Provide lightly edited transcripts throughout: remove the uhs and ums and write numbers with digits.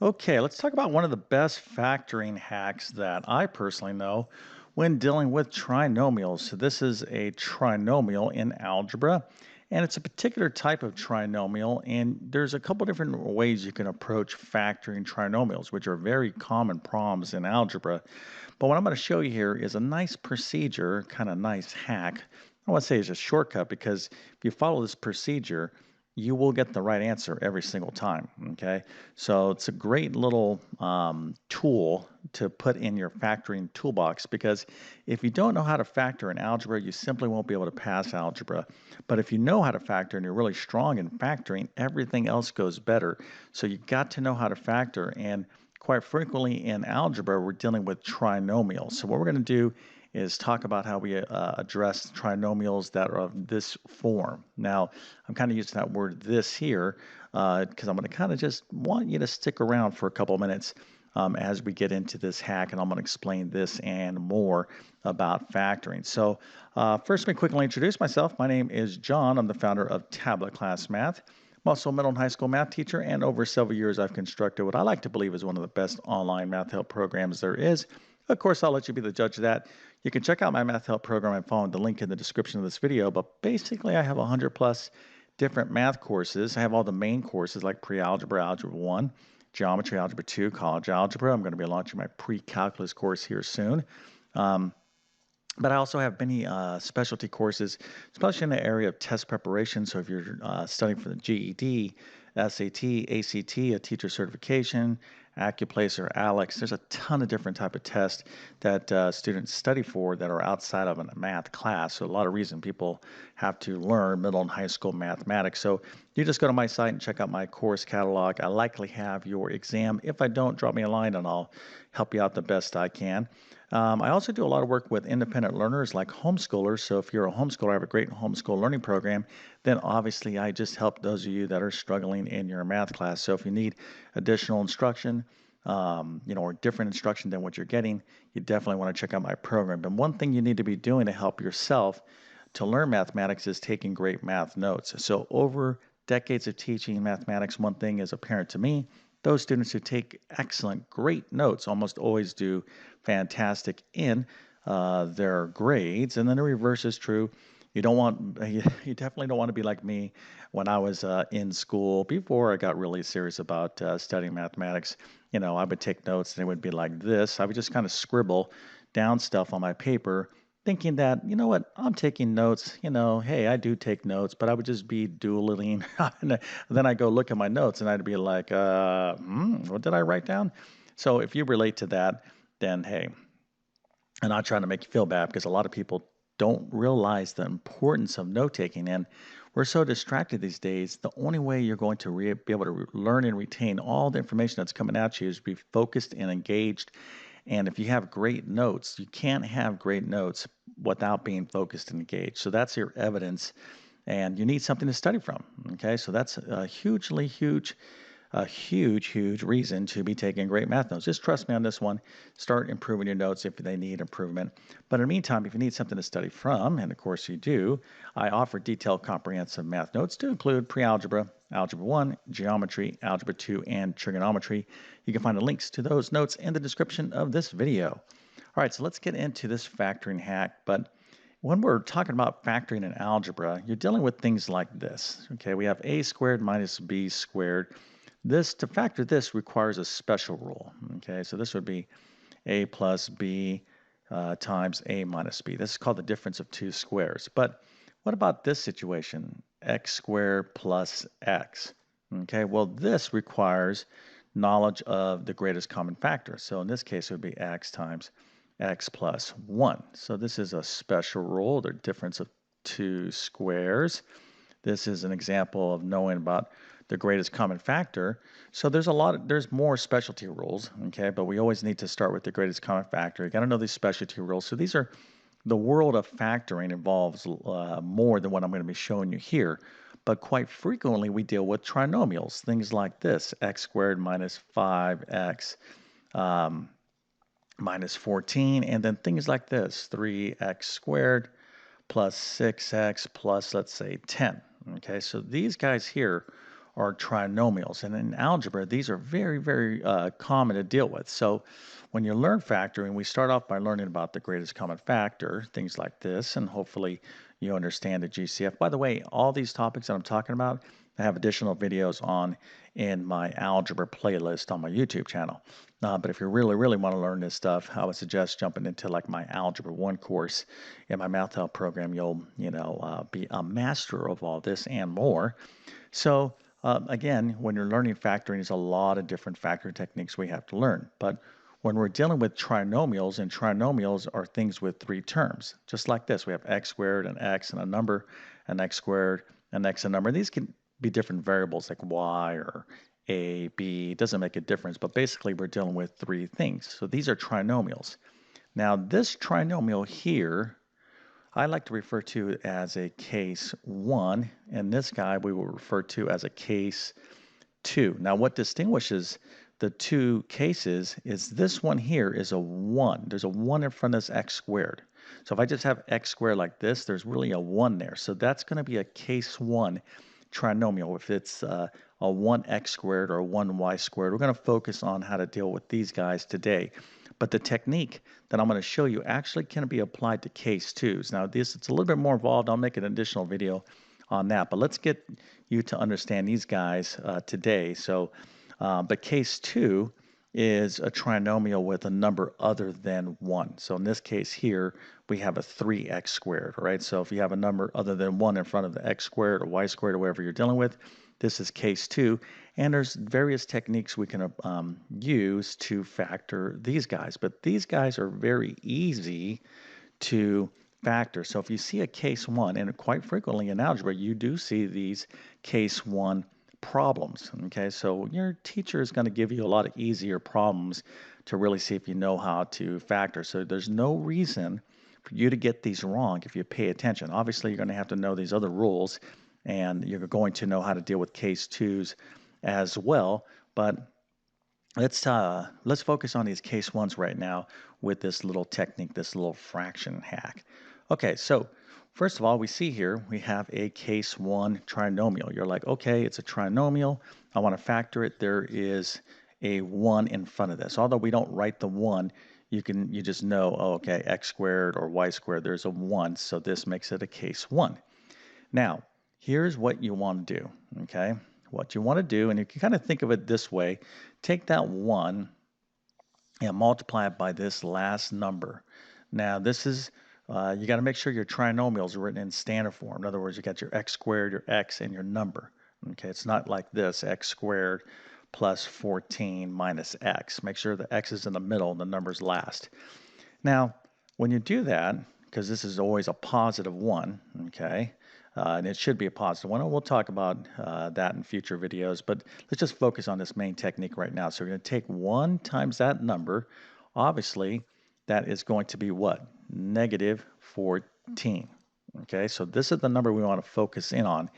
Okay, let's talk about one of the best factoring hacks that I personally know when dealing with trinomials. So, this is a trinomial in algebra, and it's a particular type of trinomial. And there's a couple different ways you can approach factoring trinomials, which are very common problems in algebra. But what I'm going to show you here is a nice procedure, kind of nice hack. I want to say it's a shortcut because if you follow this procedure, you will get the right answer every single time. Okay, so it's a great little tool to put in your factoring toolbox because if you don't know how to factor in algebra, you simply won't be able to pass algebra. But if you know how to factor and you're really strong in factoring, everything else goes better. So you got to know how to factor. And quite frequently in algebra, we're dealing with trinomials. So what we're going to do is talk about how we address trinomials that are of this form. Now, I'm kind of using that word this here because I'm going to kind of just want you to stick around for a couple of minutes as we get into this hack, and I'm going to explain this and more about factoring. So, first, let me quickly introduce myself. My name is John. I'm the founder of TabletClass Math. I'm also a middle and high school math teacher, and over several years, I've constructed what I like to believe is one of the best online math help programs there is. Of course, I'll let you be the judge of that. You can check out my math help program and follow the link in the description of this video, but basically, I have 100 plus different math courses. I have all the main courses like pre-algebra, algebra 1, geometry, algebra 2, college algebra. I'm going to be launching my pre-calculus course here soon. Um, but I also have many specialty courses, especially in the area of test preparation. So if you're studying for the GED, SAT, ACT, a teacher certification, AccuPlace or ALEX, there's a ton of different type of tests that students study for that are outside of a math class. So a lot of reason people have to learn middle and high school mathematics. So you just go to my site and check out my course catalog. I likely have your exam. If I don't, drop me a line and I'll help you out the best I can. I also do a lot of work with independent learners like homeschoolers. So if you're a homeschooler, I have a great homeschool learning program. Then obviously I just help those of you that are struggling in your math class. So if you need additional instruction, or different instruction than what you're getting, you definitely want to check out my program. And one thing you need to be doing to help yourself to learn mathematics is taking great math notes. So over decades of teaching mathematics, one thing is apparent to me. Those students who take excellent, great notes almost always do fantastic in their grades. And then the reverse is true. You don't want, you definitely don't want to be like me when I was in school before I got really serious about studying mathematics. I would take notes and it would be like this. I would just kind of scribble down stuff on my paper, thinking that, you know what, I'm taking notes. Hey, I do take notes, but I would just be doodling. And then I go look at my notes and I'd be like, what did I write down? So if you relate to that, then hey, I'm not trying to make you feel bad because a lot of people don't realize the importance of note taking. And we're so distracted these days. The only way you're going to be able to learn and retain all the information that's coming at you is be focused and engaged. And if you have great notes, you can't have great notes without being focused and engaged. So that's your evidence, and you need something to study from. Okay, so that's a huge reason to be taking great math notes. Just trust me on this one. Start improving your notes if they need improvement. But in the meantime, if you need something to study from, and of course you do, I offer detailed comprehensive math notes to include pre-algebra, algebra 1, geometry, algebra 2, and trigonometry. You can find the links to those notes in the description of this video. All right, so let's get into this factoring hack. But when we're talking about factoring in algebra, you're dealing with things like this. Okay, we have a squared minus b squared. To factor this requires a special rule. Okay, so this would be a plus b times a minus b. This is called the difference of two squares. But what about this situation? X squared plus x. Okay, well, this requires knowledge of the greatest common factor. So in this case, it would be x times x plus 1. So this is a special rule, the difference of two squares. This is an example of knowing about the greatest common factor. So there's more specialty rules, okay? But we always need to start with the greatest common factor. You got to know these specialty rules. So these are the world of factoring involves more than what I'm going to be showing you here. But quite frequently we deal with trinomials, things like this: x squared minus 5x minus 14, and then things like this: 3x squared plus 6x plus, let's say, 10. Okay, so these guys here are trinomials. And in algebra, these are very, very common to deal with. So when you learn factoring, we start off by learning about the greatest common factor, things like this, and hopefully you understand the GCF. By the way, all these topics that I'm talking about, I have additional videos on in my algebra playlist on my YouTube channel. But if you really, really want to learn this stuff, I would suggest jumping into like my Algebra 1 course in my Math Help program. You'll, be a master of all this and more. So again, when you're learning factoring, there's a lot of different factoring techniques we have to learn. But when we're dealing with trinomials, and trinomials are things with three terms, just like this. We have x squared and x and a number, and x squared and x a number. These can be different variables like y or a, b. It doesn't make a difference, but basically we're dealing with three things. So these are trinomials. Now this trinomial here, I like to refer to as a case 1, and this guy we will refer to as a case 2. Now what distinguishes the two cases is this one here is a 1. There's a 1 in front of this x squared. So if I just have x squared like this, there's really a 1 there. So that's going to be a case 1 trinomial. If it's a 1x squared or a 1y squared, we're going to focus on how to deal with these guys today. But the technique that I'm going to show you actually can be applied to case 2s. Now it's a little bit more involved. I'll make an additional video on that. But let's get you to understand these guys today. So, but case 2 is a trinomial with a number other than 1. So in this case here, we have a 3x squared, right? So if you have a number other than 1 in front of the x squared or y squared or whatever you're dealing with, this is case 2. And there's various techniques we can use to factor these guys. But these guys are very easy to factor. So if you see a case 1, and quite frequently in algebra, you do see these case 1 problems. Okay, so your teacher is going to give you a lot of easier problems to really see if you know how to factor. So there's no reason for you to get these wrong if you pay attention. Obviously, you're going to have to know these other rules, and you're going to know how to deal with case 2s as well. But let's focus on these case 1s right now with this little technique, this little fraction hack. Okay, so first of all, we see here we have a case 1 trinomial. You're like, okay, it's a trinomial. I want to factor it. There is a 1 in front of this. Although we don't write the 1, you just know, oh, okay, x squared or y squared, there's a 1, so this makes it a case 1. Now, here's what you want to do, okay? What you want to do, and you can kind of think of it this way, take that 1 and multiply it by this last number. Now, this is, you got to make sure your trinomials are written in standard form. In other words, you got your x squared, your x, and your number. Okay, it's not like this, x squared plus 14 minus x. Make sure the x is in the middle and the number's last. Now, when you do that, because this is always a positive 1, okay, and it should be a positive 1. And we'll talk about that in future videos, but let's just focus on this main technique right now. So we're going to take 1 times that number. Obviously, that is going to be what? Negative 14. Okay, so this is the number we want to focus in on.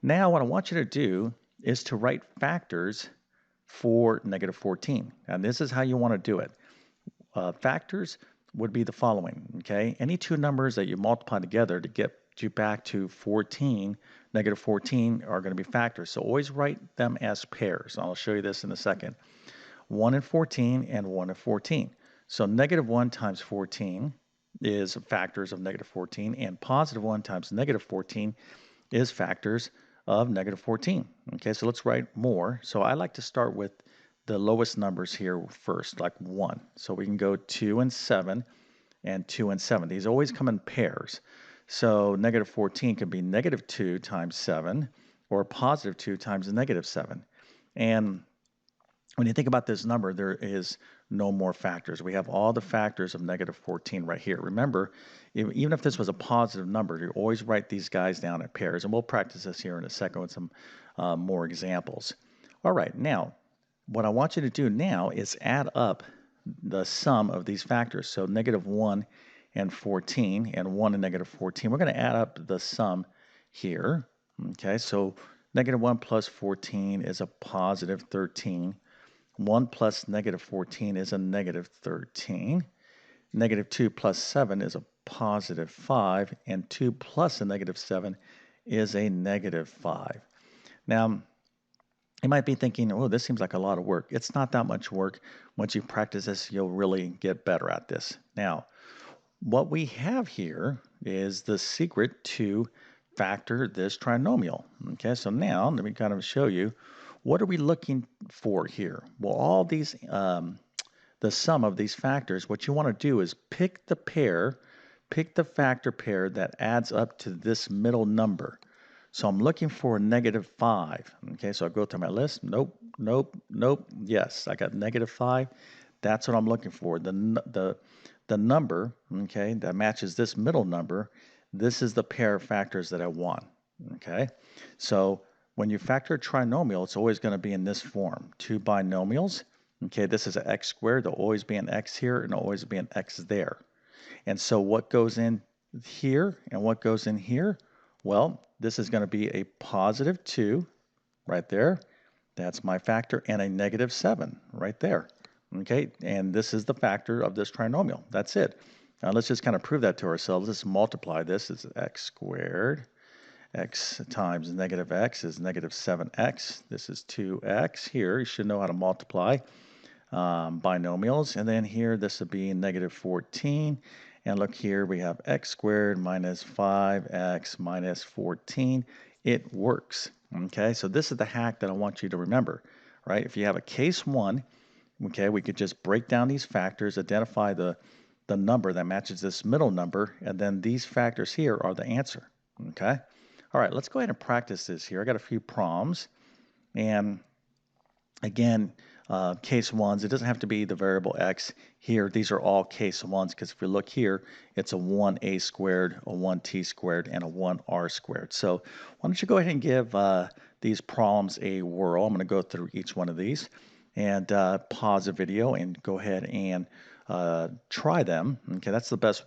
Now, what I want you to do is to write factors for negative 14. And this is how you want to do it. Factors would be the following, okay? Any two numbers that you multiply together to get you back to 14, negative 14 are going to be factors. So always write them as pairs. I'll show you this in a second. 1 and 14 and 1 and 14. So negative 1 times 14 is factors of negative 14, and positive 1 times negative 14 is factors of negative 14. Okay, so let's write more. So I like to start with the lowest numbers here first, like 1. So we can go 2 and 7 and 2 and 7. These always come in pairs. So negative 14 could be negative 2 times 7 or positive 2 times negative 7. And when you think about this number, there is no more factors. We have all the factors of negative 14 right here. Remember, even if this was a positive number, you always write these guys down in pairs. And we'll practice this here in a second with some more examples. All right, now, what I want you to do now is add up the sum of these factors. So negative 1 and 14 and 1 and negative 14. We're going to add up the sum here. Okay, so negative 1 plus 14 is a positive 13. 1 plus negative 14 is a negative 13. Negative 2 plus 7 is a positive 5. And 2 plus a negative 7 is a negative 5. Now, You might be thinking, oh, this seems like a lot of work. It's not that much work. Once you practice this, you'll really get better at this. Now, what we have here is the secret to factor this trinomial. Okay, so now let me kind of show you, what are we looking for here? Well, all these, the sum of these factors, what you want to do is pick the factor pair that adds up to this middle number. So I'm looking for -5. Okay, so I go through my list. Nope, nope, nope. Yes, I got -5. That's what I'm looking for. The number, okay, that matches this middle number. This is the pair of factors that I want. Okay, so when you factor a trinomial, it's always going to be in this form: two binomials. Okay, this is an x squared. There'll always be an x here, and there'll always be an x there. And so what goes in here and what goes in here? Well, this is going to be a +2 right there. That's my factor, and a -7 right there. Okay, and this is the factor of this trinomial. That's it. Now let's just kind of prove that to ourselves. Let's multiply this. It's x squared. X times -x is -7x. This is 2x. Here, you should know how to multiply binomials. And then here, this would be -14. And look here, we have x squared minus 5x minus 14. It works. Okay, so this is the hack that I want you to remember, right? If you have a case 1, okay, we could just break down these factors, identify the number that matches this middle number, and then these factors here are the answer. Okay, all right, let's go ahead and practice this here. I got a few problems, and again, case 1s, it doesn't have to be the variable x. Here, these are all case 1s, because if we look here, it's a 1a squared, a 1t squared, and a 1r squared. So why don't you go ahead and give these problems a whirl. I'm going to go through each one of these and pause the video and go ahead and try them. Okay, that's the best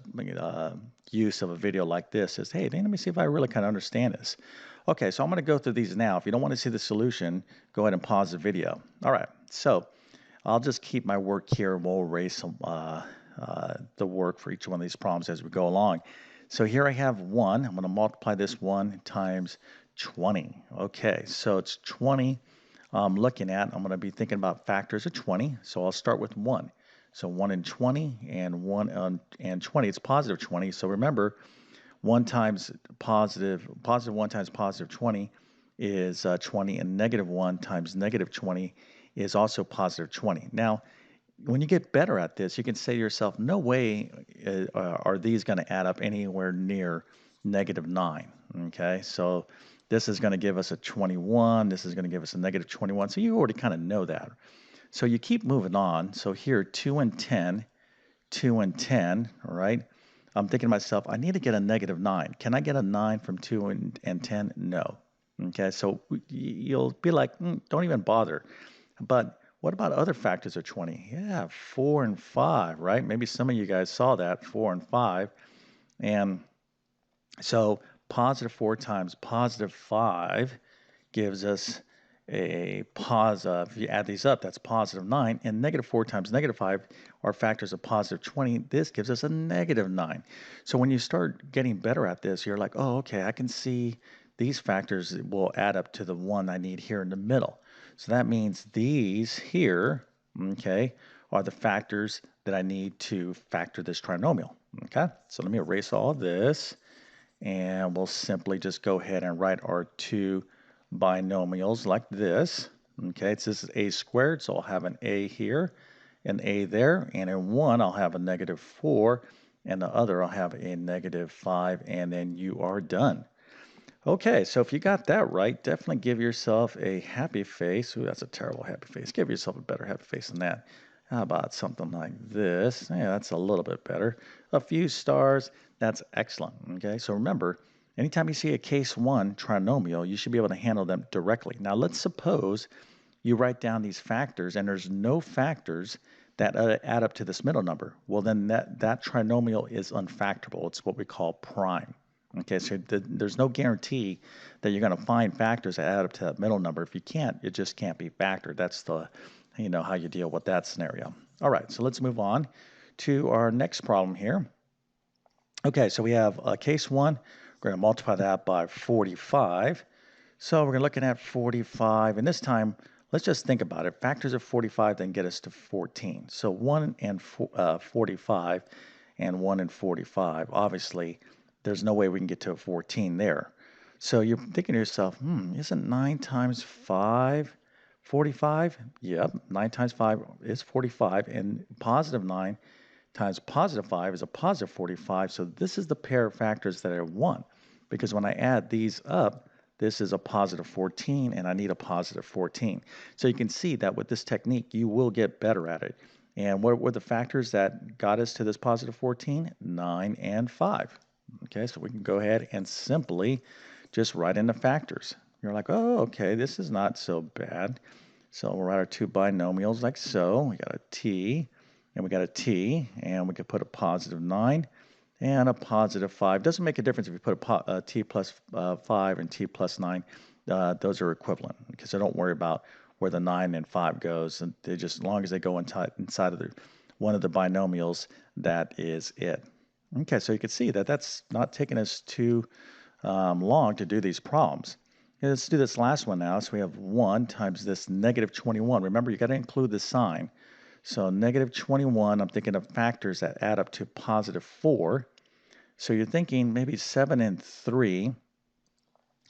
use of a video like this is, hey, let me see if I really kind of understand this. Okay, so I'm going to go through these now. If you don't want to see the solution, go ahead and pause the video. All right, so I'll just keep my work here and we'll erase the work for each one of these problems as we go along. So here I have 1. I'm going to multiply this 1 times 20. Okay, so it's 20 I'm looking at. I'm going to be thinking about factors of 20. So I'll start with 1. So 1 and 20 and 1 and 20. It's positive 20. So remember, 1 times positive 1 times positive 20 is 20, and -1 times -20 is also positive 20. Now, when you get better at this, you can say to yourself, no way are these going to add up anywhere near -9. Okay, so this is going to give us a 21. This is going to give us a -21. So you already kind of know that. So you keep moving on. So here, 2 and 10, 2 and 10, all right? I'm thinking to myself, I need to get a -9. Can I get a 9 from 2 and 10? No. Okay, so you'll be like, don't even bother. But what about other factors of 20? Yeah, 4 and 5, right? Maybe some of you guys saw that, 4 and 5. And so +4 times +5 gives us a if you add these up, that's +9, and -4 times -5 are factors of +20. This gives us a -9. So when you start getting better at this, you're like, oh, okay, I can see these factors will add up to the one I need here in the middle. So that means these here, okay, are the factors that I need to factor this trinomial. Okay, so let me erase all of this, and we'll simply just go ahead and write our two binomials like this. Okay, so this is a squared, so I'll have an a here, an a there, and in one I'll have a -4, and the other I'll have a -5, and then you are done. Okay, so if you got that right, definitely give yourself a happy face. Ooh, that's a terrible happy face. Give yourself a better happy face than that. How about something like this? Yeah, that's a little bit better. A few stars. That's excellent. Okay, so remember, anytime you see a case 1 trinomial, you should be able to handle them directly. Now, let's suppose you write down these factors and there's no factors that add up to this middle number. Well, then that trinomial is unfactorable. It's what we call prime. Okay, so there's no guarantee that you're going to find factors that add up to that middle number. If you can't, it just can't be factored. That's the, how you deal with that scenario. All right, so let's move on to our next problem here. Okay, so we have case 1. We're going to multiply that by 45. So we're looking at 45, and this time, let's just think about it. Factors of 45 then get us to 14. So 1 and 45 and 1 and 45. Obviously, there's no way we can get to a 14 there. So you're thinking to yourself, isn't 9 times 5 45? Yep, 9 times 5 is 45, and positive 9 times positive 5 is a positive 45. So this is the pair of factors that I want, because when I add these up, this is a positive 14 and I need a positive 14. So you can see that with this technique, you will get better at it. And what were the factors that got us to this positive 14? 9 and 5. Okay, so we can go ahead and simply just write in the factors. You're like, oh, okay, this is not so bad. So we'll write our two binomials like so. We got a t, and we got a t, and we could put a positive 9 and a positive 5. Doesn't make a difference if you put a t plus 5 and t plus 9. Those are equivalent, because I don't worry about where the 9 and 5 goes. And they just, as long as they go inside of one of the binomials, that is it. Okay, so you can see that that's not taking us too long to do these problems. Okay, let's do this last one now. So we have 1 times this negative 21. Remember, you got to include the sign. So negative 21, I'm thinking of factors that add up to positive 4. So you're thinking maybe 7 and 3.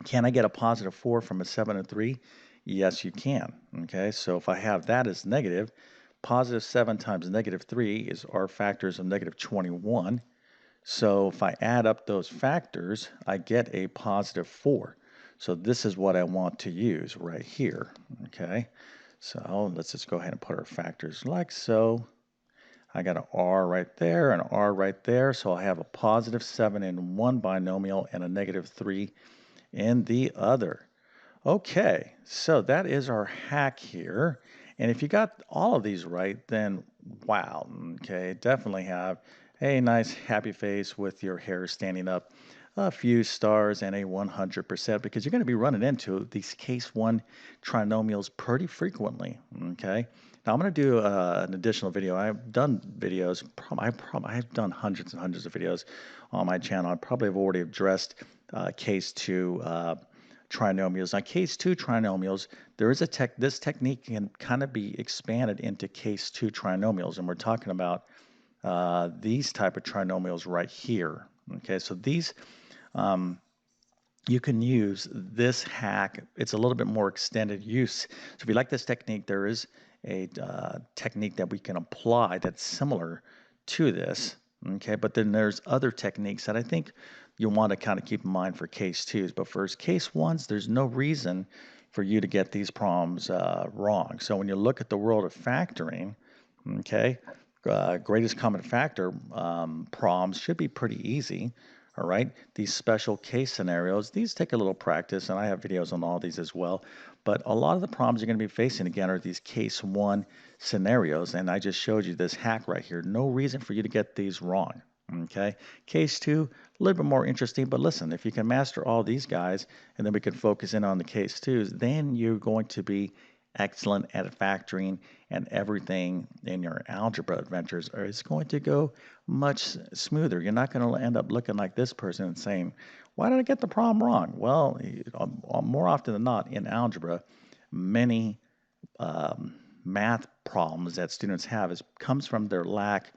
Can I get a positive 4 from a 7 and 3? Yes, you can. Okay, so if I have that as negative, positive 7 times negative 3 is our factors of negative 21. So if I add up those factors, I get a positive 4. So this is what I want to use right here. Okay, so let's just go ahead and put our factors like so. I got an R right there, an R right there. So I have a positive 7 in one binomial and a negative 3 in the other. Okay, so that is our hack here. And if you got all of these right, then wow, okay, definitely have a nice happy face with your hair standing up, a few stars, and a 100%, because you're going to be running into these case 1 trinomials pretty frequently, okay? Now I'm going to do an additional video. I've done videos, I've done hundreds and hundreds of videos on my channel. I probably have already addressed case 2 trinomials. Now, case 2 trinomials, there is this technique can kind of be expanded into case 2 trinomials, and we're talking about these type of trinomials right here. Okay, so these you can use this hack. It's a little bit more extended use. So if you like this technique, there is a technique that we can apply that's similar to this. Okay, but then there's other techniques that I think you'll want to kind of keep in mind for case 2s. But for case 1s, there's no reason for you to get these problems wrong. So when you look at the world of factoring, okay, greatest common factor problems should be pretty easy. All right, these special case scenarios, these take a little practice, and I have videos on all these as well. But a lot of the problems you're going to be facing again are these case 1 scenarios, and I just showed you this hack right here. No reason for you to get these wrong. Okay, case 2, a little bit more interesting, but listen, if you can master all these guys, and then we can focus in on the case 2s, then you're going to be excellent at factoring, and everything in your algebra adventures is going to go much smoother. You're not going to end up looking like this person and saying, why did I get the problem wrong? Well, more often than not in algebra, many math problems that students have comes from their lack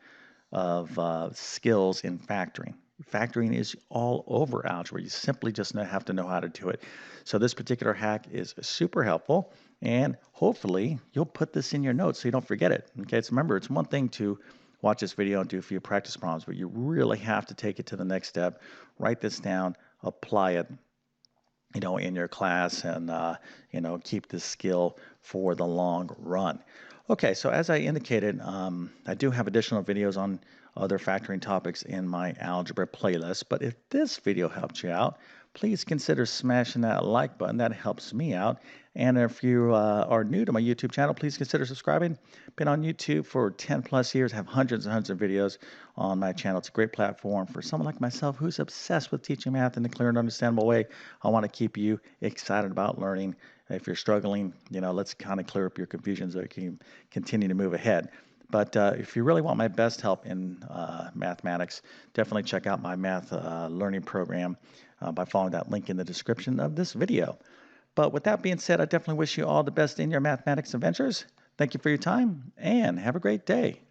of skills in factoring. Factoring is all over algebra. You simply just have to know how to do it. So this particular hack is super helpful, and hopefully you'll put this in your notes so you don't forget it. Okay, so remember, it's one thing to watch this video and do a few practice problems, but you really have to take it to the next step. Write this down, apply it, in your class, and keep this skill for the long run. Okay, so as I indicated, I do have additional videos on other factoring topics in my algebra playlist, but if this video helped you out, please consider smashing that like button. That helps me out. And if you are new to my YouTube channel, please consider subscribing. Been on YouTube for 10 plus years, have hundreds and hundreds of videos on my channel. It's a great platform for someone like myself who's obsessed with teaching math in a clear and understandable way. I want to keep you excited about learning. If you're struggling, let's kind of clear up your confusion so you can continue to move ahead. But if you really want my best help in mathematics, definitely check out my math learning program by following that link in the description of this video. But with that being said, I definitely wish you all the best in your mathematics adventures. Thank you for your time and have a great day.